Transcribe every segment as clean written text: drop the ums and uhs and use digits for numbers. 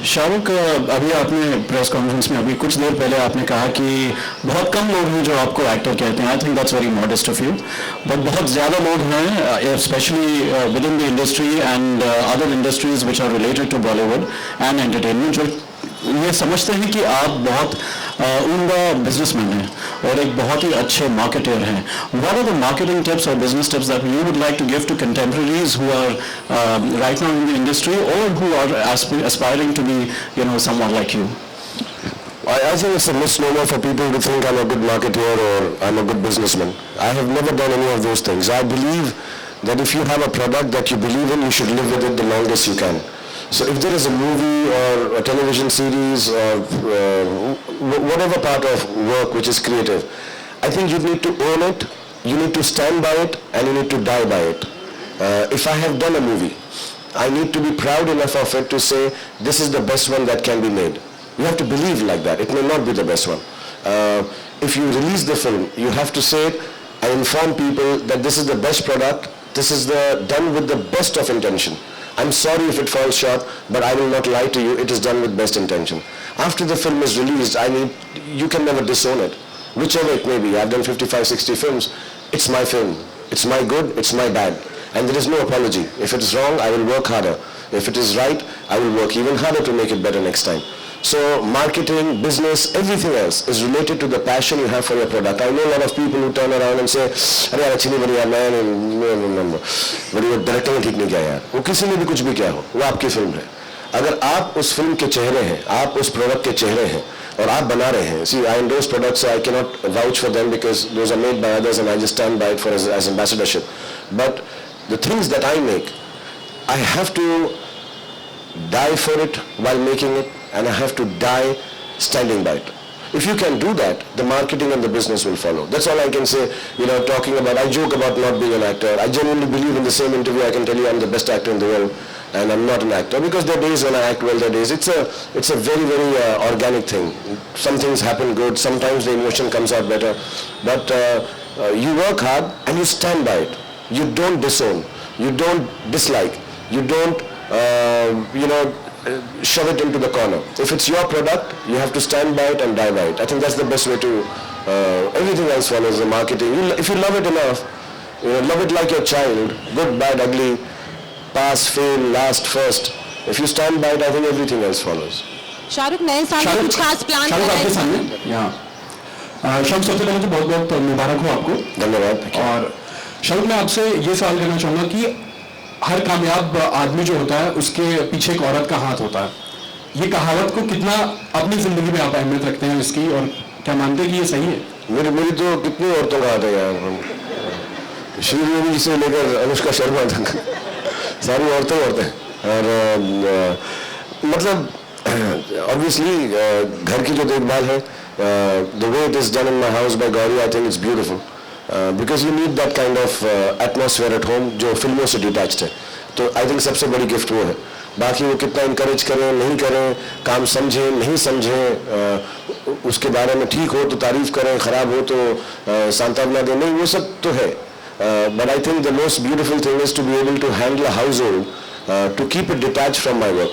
शाहरुख, अभी आपने press conference में अभी कुछ देर पहले आपने कहा कि बहुत कम लोग हैं जो आपको एक्टर कहते हैं. I think that's very modest of you. But बहुत ज़्यादा लोग हैं, specially with in the industry and other industries which are related to Bollywood and entertainment, जो ये समझते हैं कि आप बहुत उम्दा बिजनेसमैन हैं और एक बहुत ही अच्छे मार्केटर हैं. What are the marketing tips और business tips that you would like to give to contemporaries who are right now in the industry और who are aspiring to be, someone like you? I think it's a misnomer for people to think I'm a good marketer or I'm a good businessman. I have never done any of those things. I believe that if you have a product that you believe in, you should live with it the longest you can. So if there is a movie or a television series or whatever part of work which is creative, I think you need to own it, you need to stand by it, and you need to die by it. If I have done a movie, I need to be proud enough of it to say this is the best one that can be made. You have to believe like that. It may not be the best one. If you release the film, you have to say it and inform people that this is the best product, this is done with the best of intention. I'm sorry if it falls short, but I will not lie to you, it is done with best intention. After the film is released, you can never disown it. Whichever it may be, I've done 55, 60 films, it's my film. It's my good, it's my bad. And there is no apology. If it is wrong, I will work harder. If it is right, I will work even harder to make it better next time. So marketing, business, everything else is related to the passion you have for your product. I know a lot of people who turn around and say, अरे यार अच्छी नहीं बनी यार, मैं बड़ी वो director ने ठीक नहीं किया यार. वो किसी ने भी कुछ भी किया हो, वो आपकी फिल्म है. अगर आप उस फिल्म के चेहरे हैं, आप उस प्रोडक्ट के चेहरे हैं और आप बना रहे हैं. See, I endorse products, so I cannot vouch for them because those are made by others and I just stand by it for as ambassadorship. But the things that I make, I have to die for it while making it, and I have to die standing by it. If you can do that, the marketing and the business will follow. That's all I can say. Talking about, I joke about not being an actor. I genuinely believe in the same interview I can tell you I'm the best actor in the world, and I'm not an actor because there are days when I act well, there are days. It's a very, very organic thing. Some things happen good, sometimes the emotion comes out better, but you work hard and you stand by it. You don't disown, you don't dislike, you don't shove it into the corner. If it's your product, you have to stand by it and die by it. I think that's the best way to, everything else follows the marketing. If you love it enough, love it like your child, good, bad, ugly, pass, fail, last, first. If you stand by it, I think everything else follows. Shahrukh, नए साल में कुछ खास plan कर रहे हैं? शाहरुख, सबसे पहले तो बहुत बहुत मुबारक हो आपको. धन्यवाद. और शाहरुख, मैं आपसे ये सवाल करना चाहूँगा कि हर कामयाब आदमी जो होता है उसके पीछे एक औरत का हाथ होता है. ये कहावत को कितना अपनी जिंदगी में आप अहमियत रखते हैं इसकी, और क्या मानते हैं कि ये सही है? मेरी तो कितनी औरतों का हाथ है यार. श्रीदेवी से लेकर अनुष्का शर्मा तक सारी औरतें. और मतलब ऑब्वियसली घर की जो देखभाल है, the way it is done in my house by Gauri, I think it's beautiful. Because you need that kind of atmosphere at home जो फिल्मों से डिटैच्ड है. तो आई थिंक सबसे बड़ी गिफ्ट वो है. बाकी वो कितना इंकरेज करें नहीं करें, काम समझें नहीं समझें, उसके बारे में ठीक हो तो तारीफ करें, ख़राब हो तो सांत्वना दें, नहीं वो सब तो है. But I think the most beautiful thing is to be able to handle a household, to keep it detach from my work.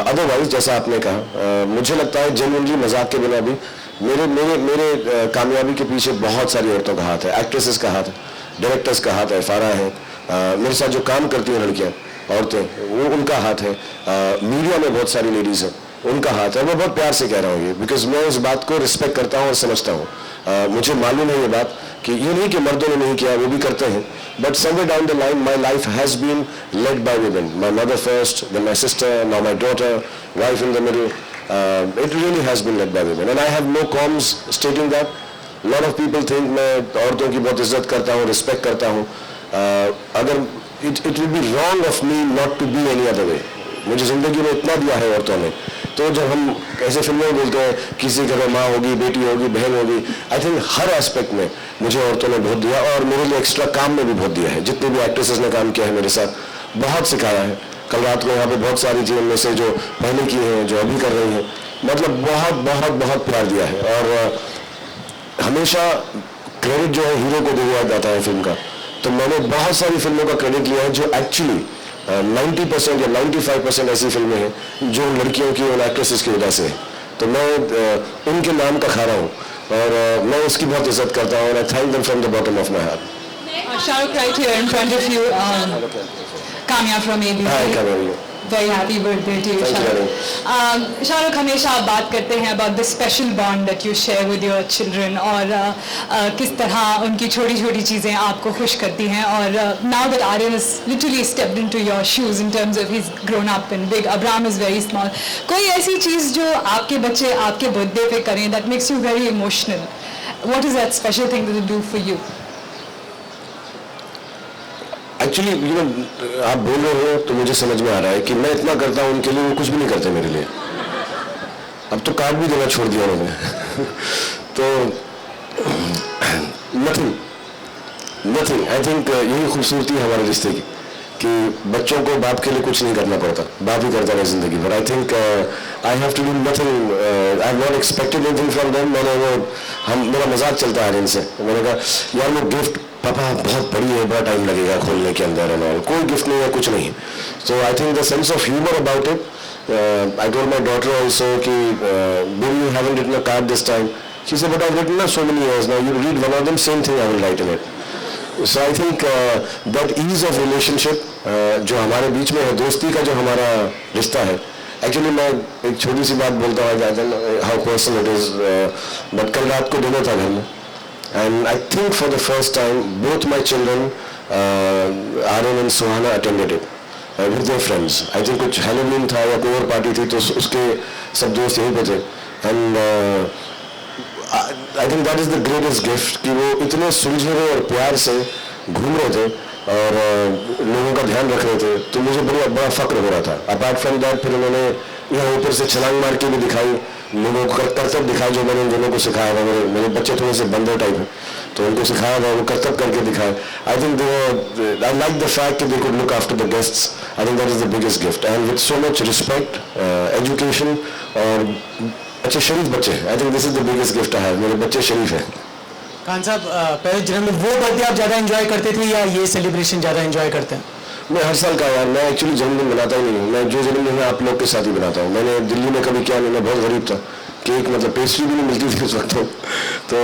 Otherwise जैसा आपने कहा, मुझे लगता है जेन्युइनली मजाक के बिना भी मेरे कामयाबी के पीछे बहुत सारी औरतों का हाथ है. एक्ट्रेसेस का हाथ है, डायरेक्टर्स का हाथ है, फारा है, मेरे साथ जो काम करती हैं लड़कियां, औरतें, वो उनका हाथ है. मीडिया में बहुत सारी लेडीज़ हैं, उनका हाथ है. मैं बहुत प्यार से कह रहा हूँ ये, बिकॉज मैं इस बात को रिस्पेक्ट करता हूँ और समझता हूँ. मुझे मालूम है ये बात कि ये नहीं कि मर्दों ने नहीं किया, वो भी करते हैं. But somewhere down the line my life has been led by women. My mother first, then my sister, now my daughter, wife in the middle. It really has been led by women, and I have no qualms stating that. A lot of people think मैं औरतों की बहुत इज्जत करता हूँ, respect करता हूँ. अगर it will be wrong of me not to be any other way. मुझे ज़िंदगी में इतना दिया है औरतों ने. तो जब हम ऐसे फिल्मों में बोलते हैं किसी घर में माँ होगी, बेटी होगी, बहन होगी, आई थिंक हर एस्पेक्ट में मुझे औरतों ने बहुत दिया, और मेरे लिए एक्स्ट्रा काम में भी बहुत दिया है. जितने भी एक्ट्रेसेस ने काम किया है मेरे साथ, बहुत सिखाया है. कल रात को यहाँ पे बहुत सारी चीज़ें में से जो पहले की हैं, जो अभी कर रही हैं, मतलब बहुत बहुत बहुत प्यार दिया है. और हमेशा क्रेडिट जो है हीरो को दिया जाता है फिल्म का. तो मैंने बहुत सारी फिल्मों का क्रेडिट लिया है जो एक्चुअली 90% या 95% ऐसी फिल्में हैं जो लड़कियों की और एक्ट्रेसेस की वजह से है। तो मैं उनके नाम का खा रहा हूँ और मैं उसकी बहुत इज्जत करता हूँ और आई thank them from the bottom of my heart. Shahrukh, right here in front of you, Kamya from ABC. Hi, Kamya. Very happy birthday to you, Thank you, Shahrukh. Shahrukh, हमेशा आप बात करते हैं about the special bond that you share with your children और किस तरह उनकी छोटी छोटी चीज़ें आपको खुश करती हैं और now that Aryan has literally stepped into your shoes in terms of he's grown up and big, Abraham is very small. कोई ऐसी चीज़ जो आपके बच्चे आपके birthday पे करें that makes you very emotional. What is that special thing that they do for you? Actually आप बोल रहे हो तो मुझे समझ में आ रहा है कि मैं इतना करता हूँ उनके लिए, वो कुछ भी नहीं करते मेरे लिए। अब तो कार्ड भी देना छोड़ दिया उन्होंने तो नथिंग आई थिंक यही खूबसूरती है हमारे रिश्ते की कि बच्चों को बाप के लिए कुछ नहीं करना पड़ता, बाप ही करता है जिंदगी भर। I think I have to do nothing, I have not expected anything from them. मेरा मजाक चलता है इनसे, मैंने कहा यार वो गिफ्ट पापा बहुत बड़ी है, बड़ा टाइम लगेगा खोलने के अंदर एंड ऑल, कोई गिफ्ट नहीं है, कुछ नहीं। So I think the sense of humour about it, I told my daughter also कि baby you haven't written a card this time, she said but I have written so many years now, you read one of them, same thing I will write in it. So I think that ease of relationship जो हमारे बीच में है, दोस्ती का जो हमारा रिश्ता है। एक्चुअली मैं एक छोटी सी बात बोलता हूँ, आई don't know how personal it is, but कल रात को डिनर था घर में and I think for the first time both my children Aryan and Suhana attended it with their friends. I think कुछ Halloween था या कोई और पार्टी थी तो उसके सब दोस्त यहीं पे थे and I think that is the greatest gift कि वो इतने सुलझे हुए और प्यार से घूम रहे थे और लोगों का ध्यान रख रहे थे, तो मुझे बड़ा फक्र हो रहा था। अपार्ट फ्रॉम दैट फिर उन्होंने यहाँ ऊपर से छलांग मार के भी दिखाई, लोगों को कर्तव्य दिखाया जो मैंने उन दोनों को सिखाया था। मेरे बच्चे थोड़े से बंदर टाइप हैं तो उनको सिखाया था, वो कर्तव्य करके दिखाए। आई think I like the fact they could look after the guests. I think that is the biggest gift and with so much respect, education और अच्छे शरीफ बच्चे। I think this is the biggest gift I have. मेरे बच्चे शरीफ हैं। खान साहब, पहले जन्म वो बर्थडे आप ज़्यादा एंजॉय करते थे या ये सेलिब्रेशन ज़्यादा एंजॉय करते हैं? मैं हर साल का यार, मैं एक्चुअली जन्मदिन बनाता ही नहीं हूँ। मैं जो जन्मदिन है आप लोग के साथ ही बनाता हूँ। मैंने दिल्ली में कभी किया नहीं, मैं बहुत गरीब था, केक मतलब पेस्ट्री भी नहीं मिलती थी उस वक्त, तो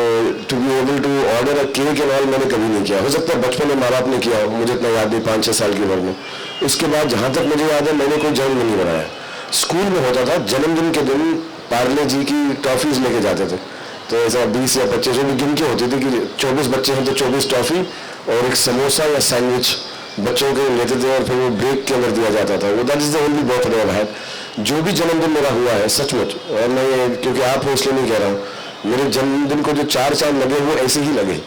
to be able to order a cake and all मैंने कभी नहीं किया। हो सकता है बचपन में माँ बाप ने किया हो, मुझे इतना याद नहीं, 5-6 साल की उम्र में। उसके बाद जहाँ तक मुझे याद है मैंने कोई जन्मदिन नहीं बनाया। स्कूल में होता था जन्मदिन के दिन पार्ले जी की टॉफीज लेके जाते थे, तो ऐसा 20 या 25 भी गिन के होती थी कि 24 बच्चे हैं तो 24 टॉफी और एक समोसा या सैंडविच बच्चों के लेते थे और फिर वो ब्रेक के अंदर दिया जाता था। वो that is the only birthday I had. जो भी जन्मदिन मेरा हुआ है सचमुच, और मैं क्योंकि आप हो इसलिए नहीं कह रहा हूँ, मेरे जन्मदिन को जो 4 चांद लगे वो ऐसे ही लगे।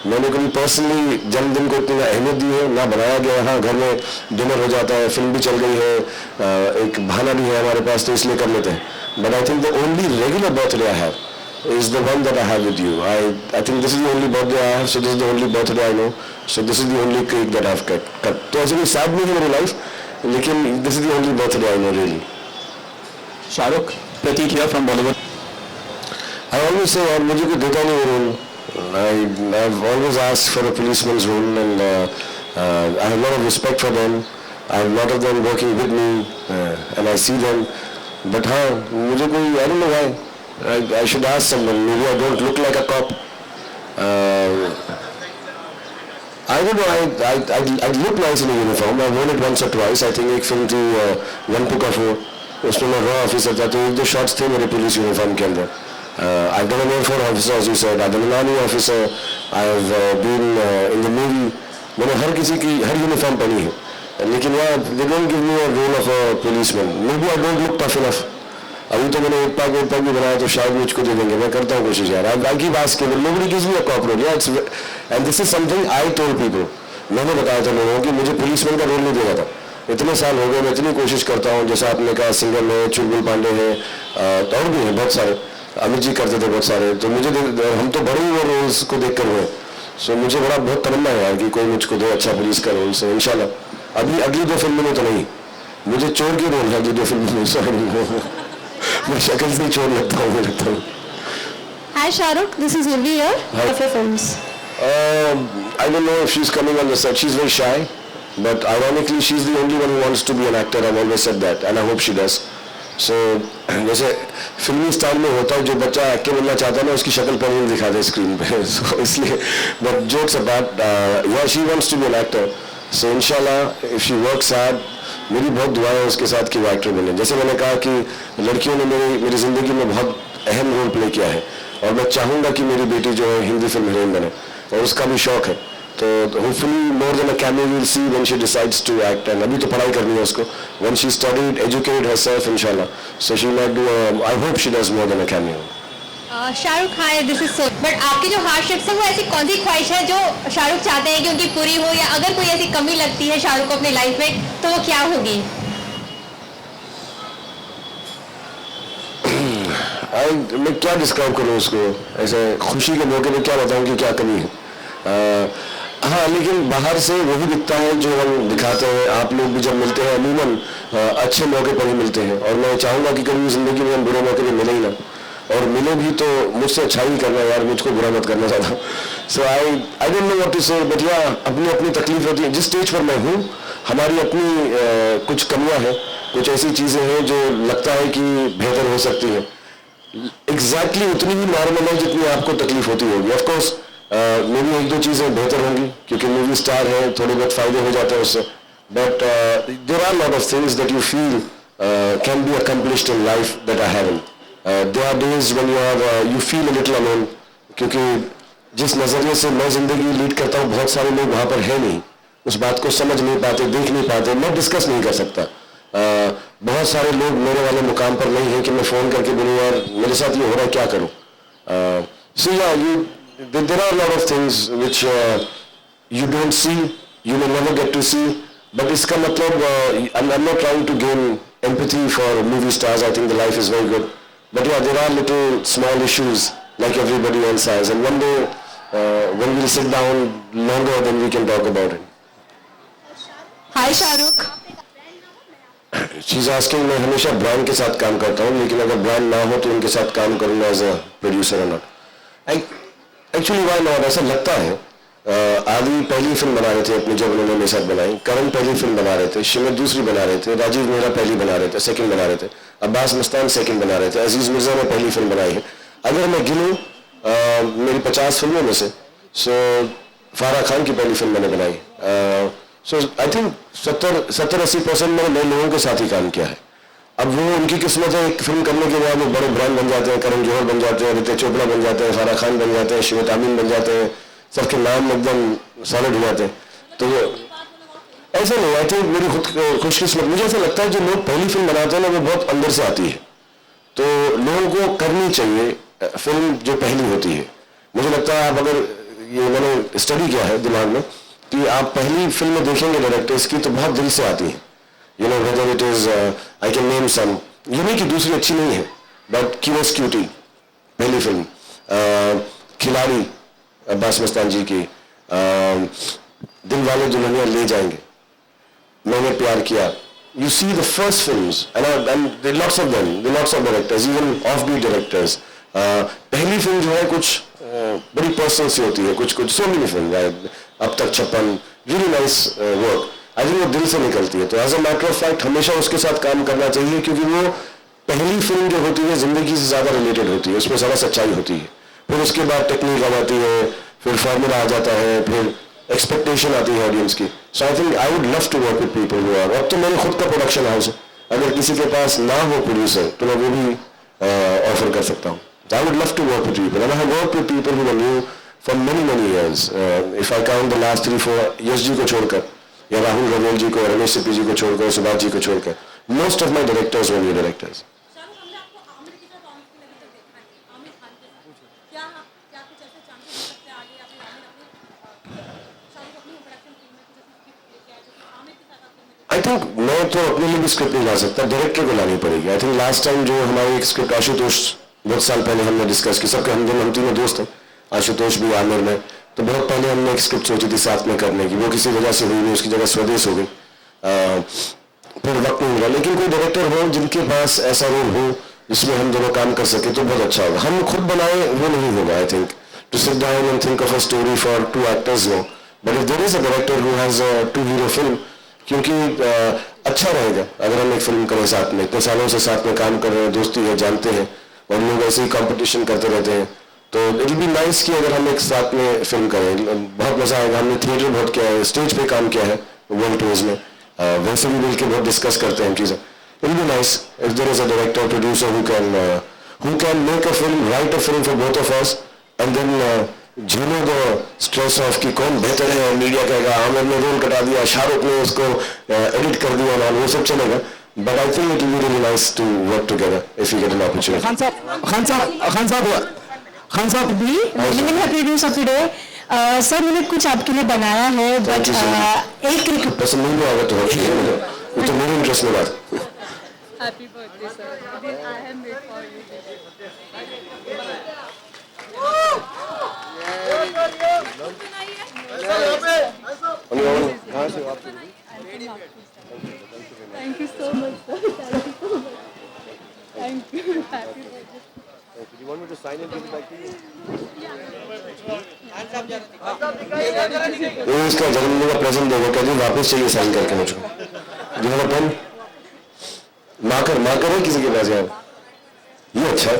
मैंने कभी पर्सनली जन्मदिन को इतनी अहमियत दी है ना, बनाया गया। हाँ, घर में डिनर हो जाता है, फिल्म भी चल गई है, एक बहाना भी है हमारे पास तो इसलिए कर लेते हैं। But I think the only regular birthday I have is the one that I have with you. I think this is the only birthday I have, so this is the only birthday I know, so this is the only cake that I have cut. तो ऐसे कोई sad नहीं है मेरी life, लेकिन this is the only birthday I know really. Shahrukh, Prateek here from Bollywood. I always say यार मुझे कोई देता नहीं role. I've always asked for a policeman's role and I have a lot of respect for them. I have a lot of them working with me and I see them. But हाँ, मुझे कोई I don't know why. I should ask someone. Maybe I don't look like a cop. I don't know. I look nice in a uniform. I worn it once or twice. I think एक film थी one two का 4, उसमें मैं raw officer था, तो 1-2 shots थे मेरे police uniform के अंदर। I've done an Air Force officer, as you said. I've done an Army officer. I've been in the movie. मैंने हर किसी की हर यूनिफॉर्म पहनी है, लेकिन वहाँ they don't give me a role of a policeman. Maybe I don't look tough enough. अभी तो मैंने एक पैक भी बनाया तो शायद मुझको दे देंगे। मैं करता हूँ कोशिश यार। आई की बात के nobody gives me a corporate, या it's and this is something I told people. मैंने बताया था लोगों को कि मुझे पुलिसमैन का रोल नहीं दिया था। इतने साल हो गए, मैं इतनी कोशिश करता हूँ, जैसा आपने कहा सिंगल है, चुलबुल पांडे है और भी हैं बहुत सारे, अमित जी करते थे बहुत सारे, तो मुझे हम तो बड़े हुए रोल्स को देख कर हुए। सो मुझे बहुत तमन्ना है यार कि कोई मुझको दे अच्छा पुलिस का रोल। से इंशाल्लाह अभी अगली 2 फिल्मों में तो नहीं, मुझे चोर की रोल है अगली 2 फिल्मों में। सॉरी मैं शक्ल से चोर लगता हूँ। Hi Shahrukh, this is Urvi here of your films. I don't know if she's coming on the set. She's very shy. but ironically she's the only one who wants to be an actor. I've always said that and I hope she does. So जैसे फिल्मी style में होता है जो बच्चा actor बनना चाहता है ना उसकी शक्ल पर नहीं दिखा दे स्क्रीन पे so इसलिए but jokes apart yeah she wants to be an actor. So इंशाल्लाह if she works hard मेरी बहुत दुआ है उसके साथ कि वो एक्टर बने. जैसे मैंने कहा कि लड़कियों ने मेरी ज़िंदगी में बहुत अहम रोल प्ले किया है और मैं चाहूँगा कि मेरी बेटी जो है हिंदी फिल्म हीरोइन बने और उसका भी शौक है. तो hopefully more than a cameo will see when she decides to act. And अभी तो पढ़ाई करनी है उसको. When she studied educated herself इंशाल्लाह so she might do I hope she does more than a cameo. Shahrukh hi this is so but आपकी जो hardships है वो ऐसी कौन सी ख्वाहिश है जो शाहरुख चाहते हैं कि उनकी पूरी हो, या अगर कोई ऐसी कमी लगती है शाहरुख को अपनी लाइफ में तो वो क्या होगी? मैं क्या डिस्क्राइब करूँ उसको ऐसे खुशी के मौके पे क्या बताऊँ कि क्या कमी है. हाँ लेकिन बाहर से वही दिखता है जो हम दिखाते हैं. आप लोग भी जब मिलते हैं अमूमन अच्छे मौके पर ही मिलते हैं और मैं चाहूँगा कि कभी ज़िंदगी में हम बुरे मौके पर मिले ही ना और मिले भी तो मुझसे अच्छा ही करना यार, मुझको बुरा मत करना ज़्यादा. So I don't know what to say but या अपनी अपनी तकलीफ होती है. जिस स्टेज पर मैं हूँ हमारी अपनी कुछ कमियाँ हैं, कुछ ऐसी चीज़ें हैं जो लगता है कि बेहतर हो सकती हैं. एग्जैक्टली उतनी ही नॉर्मल है जितनी आपको तकलीफ होती होगी. ऑफ कोर्स मेरी एक दो चीज़ें बेहतर होंगी क्योंकि मूवी स्टार है, थोड़े बहुत फायदे हो जाते हैं उससे. But there are lot of things that you feel can be accomplished in life that I haven't. There are days when you feel a little alone क्योंकि जिस नज़रिए से मैं ज़िंदगी लीड करता हूँ बहुत सारे लोग वहाँ पर है नहीं, उस बात को समझ नहीं पाते, देख नहीं पाते, मैं डिस्कस नहीं कर सकता. बहुत सारे लोग मेरे वाले मुकाम पर नहीं है कि मैं फ़ोन करके बोलूँ यार मेरे साथ ये हो रहा है क्या करूँ. सो या there are a lot of things which you don't see, you may never get to see, but इसका मतलब I'm not trying to gain empathy for movie stars. I think the life is very good, but yeah, there are little small issues like everybody else has, and one day when we'll sit down longer, then we can talk about it. Hi Shahrukh. She's asking मैं हमेशा brand के साथ काम करता हूँ लेकिन अगर brand ना हो तो उनके साथ काम करूँगा एज अ प्रोड्यूसर और नॉट. Actually why not. ऐसा लगता है आदि पहली फिल्म बना रहे थे अपनी जब उन्होंने मेरे साथ बनाई, करण पहली फिल्म बना रहे थे, शिमित दूसरी बना रहे थे, राजीव मेहरा पहली बना रहे थे, सेकंड बना रहे थे, अब्बास मस्तान सेकंड बना रहे थे, अजीज मिर्जा ने पहली फिल्म बनाई है. अगर मैं गिनूँ मेरी 50 फिल्मों में से सो फारा खान की पहली फिल्म मैंने बनाई. सो आई थिंक 70-80% मैंने नए लोगों के साथ ही काम किया है. अब वो उनकी किस्मत है, एक फिल्म करने के बाद वो बड़े ब्रांड बन जाते हैं, करण जौहर बन जाते हैं, ऋतिक चोपड़ा बन जाते हैं, फारा खान बन जाते हैं, शिवत आमीन बन जाते हैं, सबके नाम एकदम सॉलिड हो जाते हैं. तो ऐसा नहीं. आई थिंक मेरी खुद खुशकिस्मत, मुझे ऐसा लगता है जो लोग पहली फिल्म बनाते हैं ना वो बहुत अंदर से आती है, तो लोगों को करनी चाहिए फिल्म जो पहली होती है. मुझे लगता है आप अगर ये मैंने स्टडी किया है दिमाग में कि आप पहली फिल्म देखेंगे डायरेक्टर्स की तो बहुत दिल से आती है. You know, whether it is, I can name some. ये नहीं कि दूसरी अच्छी नहीं है, but Curious Cutie पहली फिल्म, खिलाड़ी अब्बास मस्तान जी की, दिल वाले दुल्हनिया ले जाएंगे, मैंने प्यार किया. You see the first films, and there are lots of them, there are lots of directors, even offbeat directors. पहली फिल्म जो है कुछ बड़ी पर्सनल सी होती है, कुछ so many films, अब तक 56, really nice work. I think वो दिल से निकलती है. तो as a matter of fact हमेशा उसके साथ काम करना चाहिए क्योंकि वो पहली फिल्म जो होती है जिंदगी से ज़्यादा रिलेटेड होती है, उसमें ज़्यादा सच्चाई होती है. फिर उसके बाद टेक्निक आ जाती है, फिर फार्मूला आ जाता है, फिर एक्सपेक्टेशन आती है ऑडियंस की. So I think I would love to work with people who are. अब तो मेरे खुद का प्रोडक्शन हाउस है, अगर किसी के पास ना हो प्रोड्यूसर तो मैं वो भी ऑफर कर सकता हूँ. I would love to work with people and I have worked with people who are new for many years. If I count the last 3-4 Yash ji को छोड़कर या राहुल रवेल जी को, रमेश सिप्पी जी को छोड़कर, सुभाष जी को छोड़कर, most of my directors were new directors. I think मैं तो अपने लिए भी स्क्रिप्ट नहीं ला सकता, डायरेक्टर को लानी पड़ेगी. आई थिंक लास्ट टाइम जो हमारी एक स्क्रिप्ट आशुतोष बहुत साल पहले हमने डिस्कस की, सबके हम तीनों दोस्त हैं, आशुतोष भी, आमिर में, तो बहुत पहले हमने एक स्क्रिप्ट सोची थी साथ में करने की, वो किसी वजह से हुई नहीं, उसकी जगह स्वदेश हो गई, फिर वक्त नहीं मिला. लेकिन कोई डायरेक्टर हो जिनके पास ऐसा रोल हो जिसमें हम दोनों काम कर सके तो बहुत अच्छा होगा. हम खुद बनाए वो नहीं होगा. I think to sit down and think of a story for 2 actors, नो, But if there is a director who has a two-hero film, क्योंकि अच्छा रहेगा अगर हम एक फिल्म करें साथ में, इतने सालों से साथ में काम कर रहे हैं, दोस्ती है, जानते हैं, और लोग ऐसे ही कंपटीशन करते रहते हैं, तो इट विल बी नाइस कि अगर हम एक साथ में फिल्म करें, बहुत मजा आएगा. हमने थिएटर बहुत किया है, स्टेज पे काम किया है वर्ल्ड टूर्स में, वैसे भी मिलकर बहुत डिस्कस करते हैं हम चीज़ें. It will be nice if there is a director producer who can make a film, write a film for both of us, and then झेलो द स्ट्रेस ऑफ कि कौन बेहतर है, और मीडिया कहेगा आमिर ने रोल कटा दिया, शाहरुख ने उसको एडिट कर दिया, और वो सब चलेगा. But I think it will be really nice to work together if you get an opportunity. Khan साहब भी प्रोड्यूसर टुडे. सर मैंने कुछ आपके लिए बनाया है, बट एक पसंद नहीं आएगा तो ठीक है, वो तो मेरे इंटरेस्ट में बात. Happy birthday, sir. This I have made for you. Thank you so much, sir. Thank you so much. Thank you. Happy birthday. Do you want me to sign and give it back to you? ये इसका जन्मदिन का present देगा, कहते वापस चाहिए sign करके मुझको. Do you want a pen? Marker है किसी के पास यार? ये अच्छा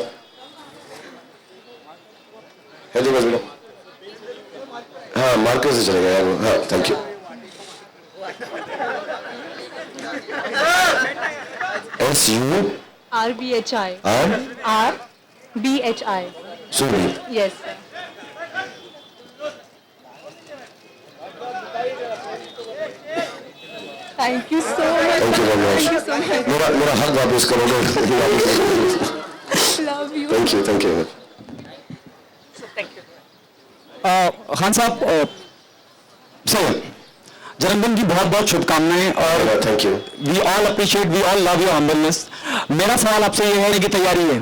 है जो बस बेटा. हाँ मार्कर से चलेगा यार. हाँ thank you. SU RBHI. RBHI. Sorry. Yes, sir. Thank you so much. Thank you very much. Thank you so much. मेरा हक वापस करोगे. Love you. Thank you. Thank you. Khan साहब सर जन्मदिन की बहुत बहुत शुभकामनाएं, और thank you. We all appreciate, we all love your humbleness. मेरा सवाल आपसे ये है कि तैयारी है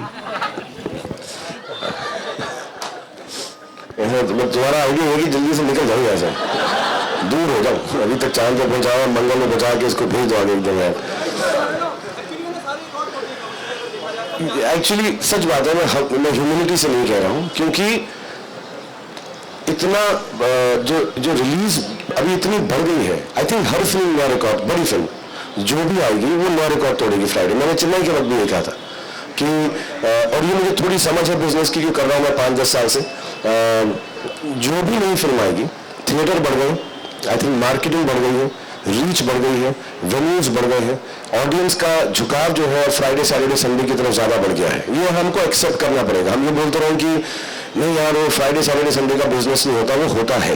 तुम्हारा आइडिया होगी जल्दी से निकल जाओ यहाँ से, दूर हो जाओ. अभी तक चांद पे पहुंचाओ, मंगल में पहुंचा के इसको भेज दो आगे एकदम यार. एक्चुअली सच बात है, मैं ह्यूमैनिटी से नहीं कह रहा हूँ, क्योंकि इतना जो रिलीज अभी इतनी बढ़ गई है. आई थिंक हर फिल्म नया रिकॉर्ड, बड़ी फिल्म जो भी आएगी वो नया रिकॉर्ड तोड़ेगी. फ्राइडे मैंने चेन्नई के वक्त भी ये कहा था कि और ये मुझे थोड़ी समझ है बिजनेस की, क्यों कर रहा हूँ मैं 5-10 साल से. जो भी नई फिल्म आएगी, थिएटर बढ़ गए, आई थिंक मार्केटिंग बढ़ गई है, रीच बढ़ गई है, वेन्यूज बढ़ गए हैं, ऑडियंस का झुकाव जो है फ्राइडे सैटरडे संडे की तरफ ज्यादा बढ़ गया है. ये हमको एक्सेप्ट करना पड़ेगा. हम ये बोलते रहे कि नहीं यार वो फ्राइडे सैटरडे संडे का बिजनेस नहीं होता, वो होता है.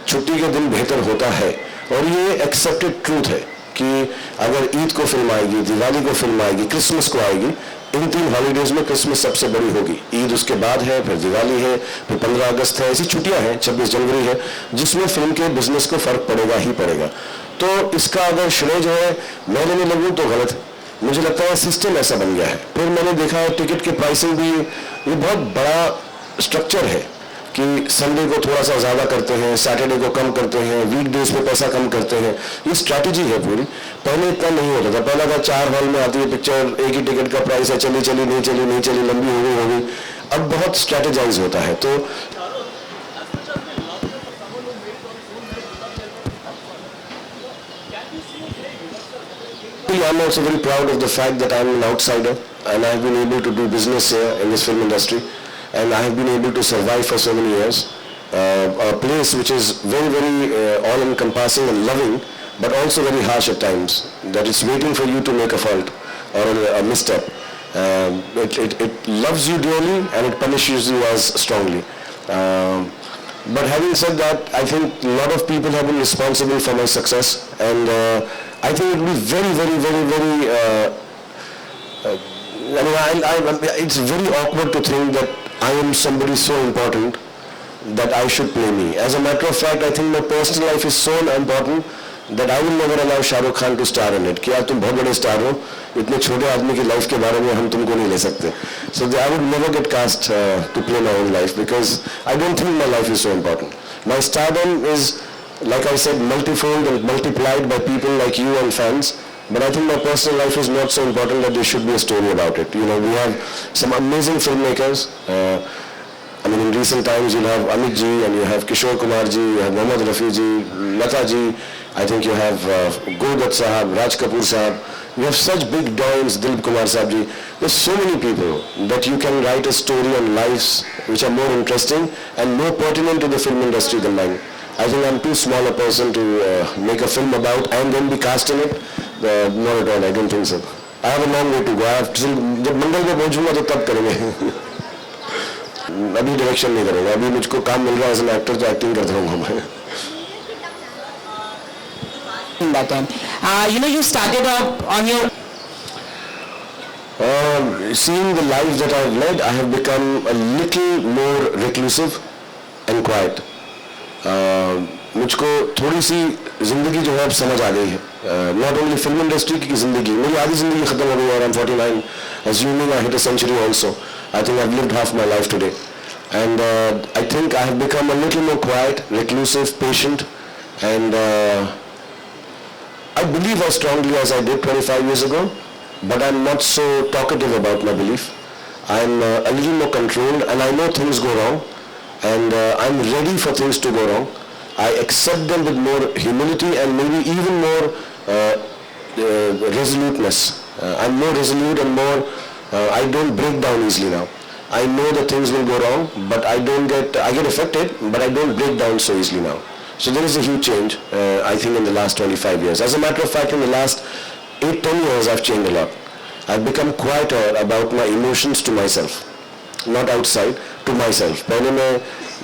छुट्टी के दिन बेहतर होता है, और ये एक्सेप्टेड ट्रूथ है कि अगर ईद को फिल्म आएगी, दिवाली को फिल्म आएगी, क्रिसमस को आएगी, इन 3 हॉलीडेज में क्रिसमस सबसे बड़ी होगी, ईद उसके बाद है, फिर दिवाली है, फिर 15 अगस्त है, ऐसी छुट्टियां हैं, 26 जनवरी है, जिसमें फिल्म के बिजनेस को फर्क पड़ेगा ही पड़ेगा. तो इसका अगर श्रेय जो है मैं लेने लगूँ तो गलत है. मुझे लगता है सिस्टम ऐसा बन गया है. फिर मैंने देखा है टिकट की प्राइसिंग भी, ये बहुत बड़ा स्ट्रक्चर है कि संडे को थोड़ा सा ज्यादा करते हैं, सैटरडे को कम करते हैं, वीकडेज पे पैसा कम करते हैं. ये स्ट्रैटेजी है पूरी. पहले इतना नहीं होता था. पहला था 4 हॉल में आती है पिक्चर, एक ही टिकट का प्राइस है, चली नहीं चली, लंबी हो गई. अब बहुत स्ट्रैटेजाइज होता है. तो I'm also very proud of the fact that I'm an outsider and I've been able to do business here in this film industry, and I have been able to survive for so many years. A place which is very, very all-encompassing and loving, but also very harsh at times, that it's waiting for you to make a fault or a misstep. It loves you dearly and it punishes you as strongly. But having said that, I think a lot of people have been responsible for my success, and I think it will be very, very, very, very it's very awkward to think that I am somebody so important that I should play me. As a matter of fact, I think my personal life is so important that I will never allow Shahrukh Khan to star in it. कि यार तुम बहुत बड़े star हो, इतने छोटे आदमी की लाइफ के बारे में हम तुमको नहीं ले सकते. So I would never get cast to play my own life, because I don't think my life is so important. My stardom is, like I said, multifold and multiplied by people like you and fans. But I think my personal life is not so important that there should be a story about it. You know, we have some amazing filmmakers, I mean, in recent times you'll have Amit ji, and you have Kishore Kumar ji, you have Mohammad Rafi ji, Lata ji, I think you have Gurdat Sahab, Raj Kapoor Sahab. You have such big dons, Dilip Kumar Sahab ji. There's so many people that you can write a story on lives which are more interesting and more pertinent to the film industry than mine. I think I'm too small a person to make a film about and then be cast in it. Not at all, I don't think so. I have a long way to go. I have to, जब मंगल पे पहुंचूंगा तो तब करेंगे. अभी direction नहीं करूंगा. अभी मुझको काम मिल रहा है एज एन एक्टर तो एक्टिंग करता रहूंगा मैं. In that time, you started up on your. Seeing the life that I've led, I have become a little more reclusive and quiet. मुझको थोड़ी सी जिंदगी जो है अब समझ आ गई है. Not only film industry की जिंदगी, मेरी आधी जिंदगी खत्म हो गई और I'm 49. Assuming I hit a century also, I think I've lived half my life today. And I think I have become a little more quiet, reclusive, patient, and I believe as strongly as I did 25 years ago, but I'm not so talkative about my belief. I'm a little more controlled, and I know things go wrong, and I'm ready for things to go wrong. I accept them with more humility and maybe even more resoluteness. I'm more resolute and more, I don't break down easily now. I know that things will go wrong, but I get affected, but I don't break down so easily now. So there is a huge change, I think, in the last 25 years. As a matter of fact, in the last 8-10 years, I've changed a lot. I've become quieter about my emotions to myself, not outside, to myself. पहले मैं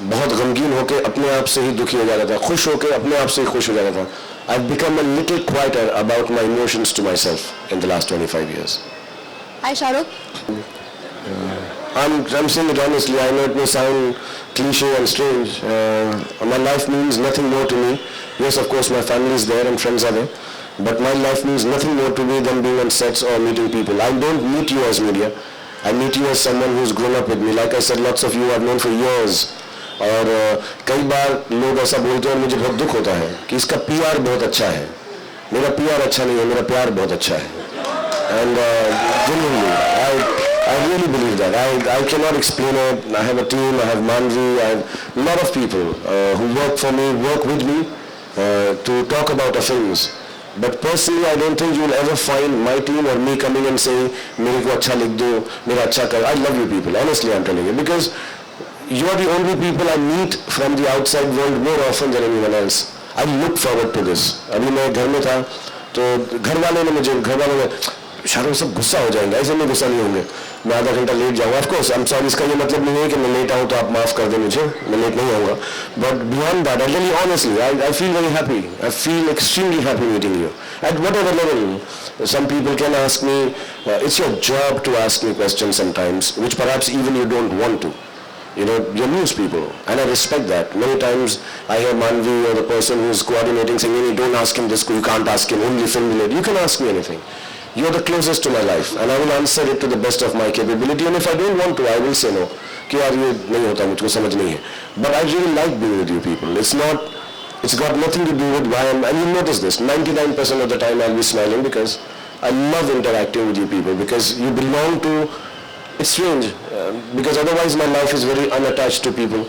बहुत गमगीन होके अपने आप से ही दुखी हो जाता था, खुश होके अपने आप से ही खुश हो जाता था. I've become a little quieter about my emotions to myself in the last 25 years. Hi Shahrukh. I'm saying it honestly. I know it may sound cliche and strange. My life means nothing more to me. Yes, of course, my family is there and friends are there. But my life means nothing more to me than being on sets or meeting people. I don't meet you as media. I meet you as someone who's grown up with me. Like I said, lots of you I've known for years. और कई बार लोग ऐसा बोलते हैं और मुझे बहुत दुख होता है कि इसका PR बहुत अच्छा है. मेरा PR अच्छा नहीं है, मेरा प्यार बहुत अच्छा है. And genuinely, I really believe that. I cannot explain it. I have a team, I have Manvi, I have a lot of people who work for me, work with me to talk about our films. But personally, I don't think you'll ever find my team or me coming and saying, मेरे को अच्छा लिख दो, मेरा अच्छा कर. I love you people, honestly I'm telling you, because you're the only people I meet from the outside world more often than anyone else. I look forward to this. अभी मैं घर में था तो घर वालों ने शाहरुख सब गुस्सा हो जाएंगे. ऐसे में गुस्सा नहीं होंगे. मैं आधा घंटा लेट जाऊंगा. Of course I am sorry. इसका ये मतलब नहीं है कि मैं लेट आऊँ तो आप माफ कर दें मुझे. मैं लेट नहीं आऊँगा. But beyond that, I tell you honestly, I feel very happy. I feel extremely happy meeting you at whatever level. Some people can ask me, it's your job to ask me questions sometimes, which perhaps even you don't want to. You know, you're news people, and I respect that. Many times I hear Manvi or the person who's coordinating saying, "You don't ask him this, you can't ask him, only film related." You can ask me anything. You're the closest to my life, and I will answer it to the best of my capability. And if I don't want to, I will say no. कि यार ये नहीं होता, मुझको समझ नहीं है. But I really like being with you people. It's got nothing to do with why I'm. And you notice this. 99% of the time I'll be smiling because I love interacting with you people because you belong to. It's strange because otherwise my life is very unattached to people.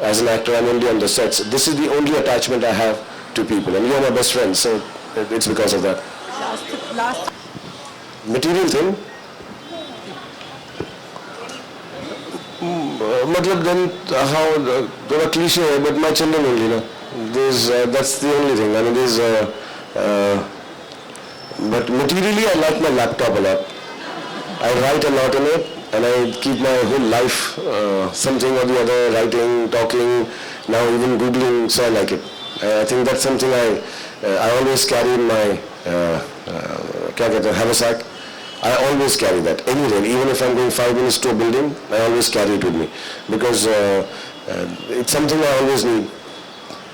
As an actor, I'm only on the sets. This is the only attachment I have to people, and you're my best friend, so it's because of that. Last. Material thing. मतलब then how थोड़ा cliche है, but my children only ना. That's the only thing. I mean, but materially I like my laptop a lot. I write a lot in it. And I keep my whole life something or the other, writing, talking, now even Googling, so I like it. I think that's something I always carry in my क्या कहते हैं, haversack. I always carry that anywhere, even if I'm going 5 minutes to a building, I always carry it with me because it's something I always need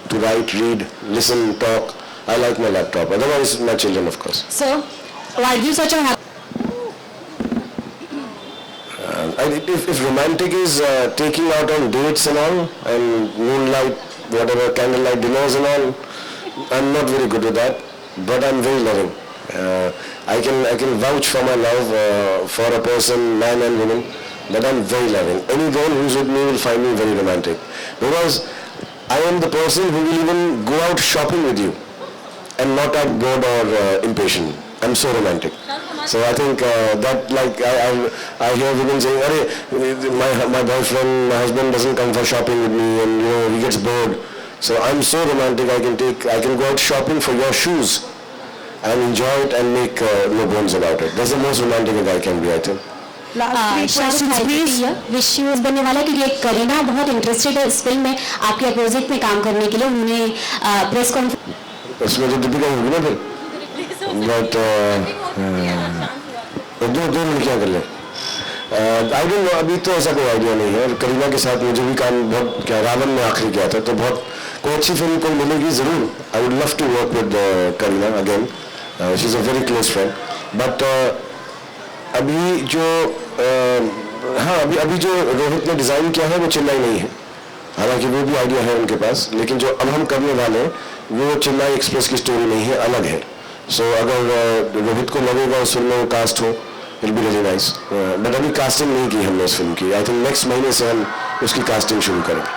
to write, read, listen, talk. I like my laptop. Otherwise, my children, of course. So, why do you such a If romantic is taking out on dates and all, and moonlight, whatever, candlelight dinners and all, I'm not very good with that, but I'm very loving. I can vouch for my love for a person, man and woman, but I'm very loving. Any girl who's with me will find me very romantic. Because I am the person who will even go out shopping with you and not act bored or impatient. I'm so romantic. So I think that, like, I hear women saying, "Arey, my boyfriend, my husband doesn't come for shopping with me, and he gets bored." So I'm so romantic. I can go out shopping for your shoes and enjoy it and make no bones about it. That's the most romantic a guy can be, I think. विश्व बनने वाला क्योंकि करीना बहुत interested है इस film में आपके opposite में काम करने के लिए। उन्होंने प्रेस कॉन्फ्रेंस उसमें तो दीपिका होगी ना फिर, बट दो लड़कियाँ कर ले। आई डोंट नो, अभी तो ऐसा कोई आइडिया नहीं है। और करीना के साथ मुझे भी काम बहुत रावण में आखिरी किया था, तो बहुत कोई अच्छी फिल्म को मिलेगी ज़रूर। I would love to work with Kareena again, she is a very close friend. बट अभी जो अभी जो रोहित ने डिज़ाइन किया है वो चेन्नई नहीं है, हालांकि वो भी आइडिया है उनके पास, लेकिन जो अब हम करने वाले हैं वो चेन्नई एक्सप्रेस की स्टोरी नहीं है, अलग है। सो अगर रोहित को लगेगा उस फिल्म में कास्ट हो, it be really nice. But अभी कास्टिंग नहीं की हमने उस फिल्म की। आई थिंक नेक्स्ट महीने से हम उसकी कास्टिंग शुरू करेंगे।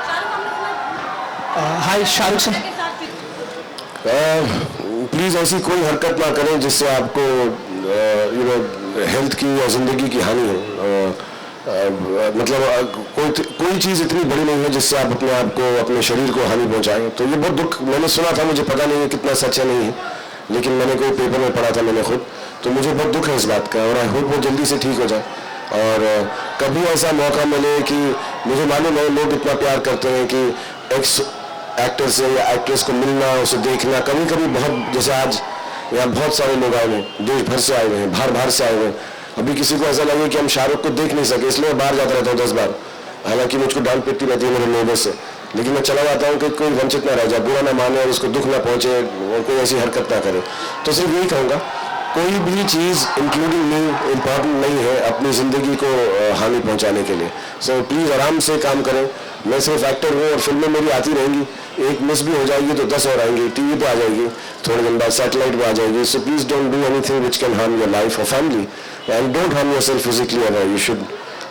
हाय शाहरुख सर, प्लीज़ ऐसी कोई हरकत ना करें जिससे आपको हेल्थ की या ज़िंदगी की हानि हो। मतलब कोई चीज़ इतनी बड़ी नहीं है जिससे आप अपने आप को, अपने शरीर को हानि पहुंचाएं। तो ये बहुत दुख मैंने सुना था, मुझे पता नहीं है कितना सच है नहीं है, लेकिन मैंने कोई पेपर में पढ़ा था मैंने खुद, तो मुझे बहुत दुख है इस बात का। और आई होप वो जल्दी से ठीक हो जाए। और कभी ऐसा मौका मिले कि मुझे मालूम है लोग इतना प्यार करते हैं कि एक्स एक्टर से या एक्ट्रेस को मिलना, उसे देखना, कभी कभी बहुत, जैसे आज यहाँ बहुत सारे लोग आए हैं, देश भर से आए हुए हैं, बाहर से आए हुए हैं। अभी किसी को ऐसा लगे कि हम शाहरुख को देख नहीं सके, इसलिए मैं बाहर जाता रहता हूँ 10 बार। हालांकि मुझको डांट पिटती रहती है मेरे नेबर से, लेकिन मैं चला जाता हूँ कि कोई वंचित ना रह जाए, बुरा ना माने और उसको दुख ना पहुँचे और कोई ऐसी हरकत ना करे। तो सिर्फ यही कहूँगा, कोई भी चीज़ इंक्लूडिंग मी इम्पॉर्टेंट नहीं है अपनी ज़िंदगी को हानि पहुँचाने के लिए। सो प्लीज़ आराम से काम करें। मैं सिर्फ एक्टर हूँ और फिल्में मेरी आती रहेंगी, एक मिस भी हो जाएगी तो 10 और आएंगी, टीवी पे आ जाएगी, थोड़े दिन बाद सैटेलाइट पे आ जाएगी। So please don't do anything which can harm your life और family, and don't harm yourself physically ever.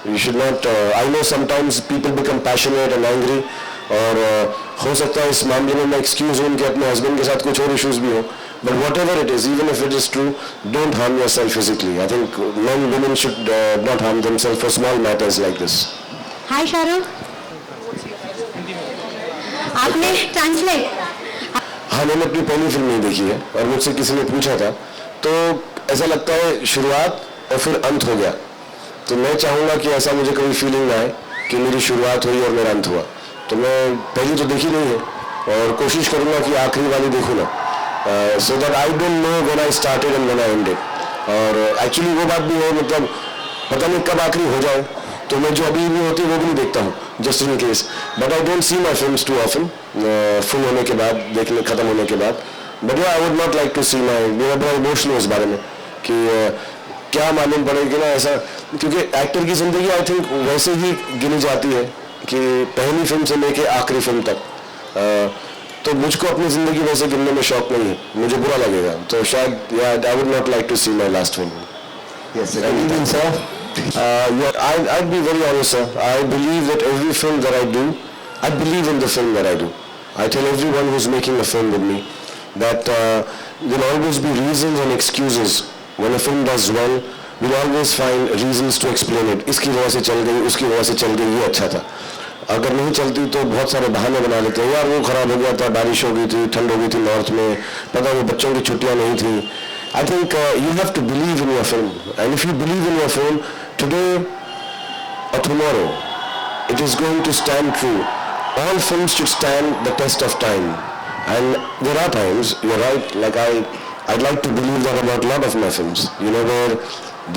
You should not. I know sometimes people become passionate and angry, और हो सकता है इस मामले में मैं एक्सक्यूज हूँ कि अपने हस्बैंड के साथ कुछ और इश्यूज भी हो, but what ever it is, even if it is true, don't harm your self physically. I think men women should not harm themselves for small matters like this. हाय शाहरुख, आपने ट्रांसलेट हाँ, मैंने अपनी पहली फिल्म नहीं देखी है और मुझसे किसी ने पूछा था, तो ऐसा लगता है शुरुआत और फिर अंत हो गया। तो मैं चाहूँगा कि ऐसा मुझे कभी फीलिंग ना आए कि मेरी शुरुआत हुई और मेरा अंत हुआ। तो मैं पहली तो देखी नहीं है और कोशिश करूँगा कि आखिरी वाली देखूँ ना, so that I don't know when I started and when I ended. और एक्चुअली वो बात भी है, मतलब पता नहीं कब आखिरी हो जाए, तो मैं जो अभी भी होती है वो भी नहीं देखता हूँ, just in case. But I don't see my films too often, film होने के बाद, देखने खत्म होने के बाद। But I would not like to see my, मेरा बड़ा इमोशनल इस बारे में कि क्या मालूम पड़ेगा ना ऐसा, क्योंकि एक्टर की ज़िंदगी आई थिंक वैसे ही गिनी जाती है कि पहली फिल्म से लेके आखिरी फिल्म तक। तो मुझको अपनी ज़िंदगी वैसे गिनने में शौक नहीं है, मुझे बुरा लगेगा। तो शायद I would not like to see my last film. Yes, anything, sir? I'd be very honest, sir. I believe that every film that I do, I believe in the film that I do. I tell everyone who's making a film with me that there'll always be reasons and excuses. When a film does well, we'll always find reasons to explain it. इसकी वजह से चल गई, उसकी वजह से चल गई, ये अच्छा था। अगर नहीं चलती तो बहुत सारे बहाने बना लेते हैं, यार वो खराब हो गया था, बारिश हो गई थी, ठंड हो गई थी नॉर्थ में, पता नहीं बच्चों की छुट्टियां नहीं थी। I think you have to believe in your film, and if you believe in your film today or tomorrow, it is going to stand true. All films should stand the test of time, and there are times, you're right, like I'd like to believe that about a lot of my films, where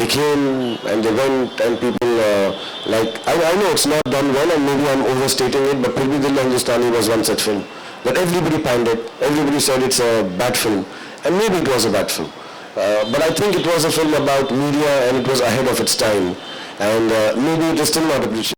they came and they went and people like, I know it's not done well and maybe I'm overstating it, but Phir Bhi Dil Hindustani was one such film that everybody panned it, everybody said it's a bad film, and maybe it was a bad film. But I think it was a film about media and it was ahead of its time, and maybe it is still not appreciated.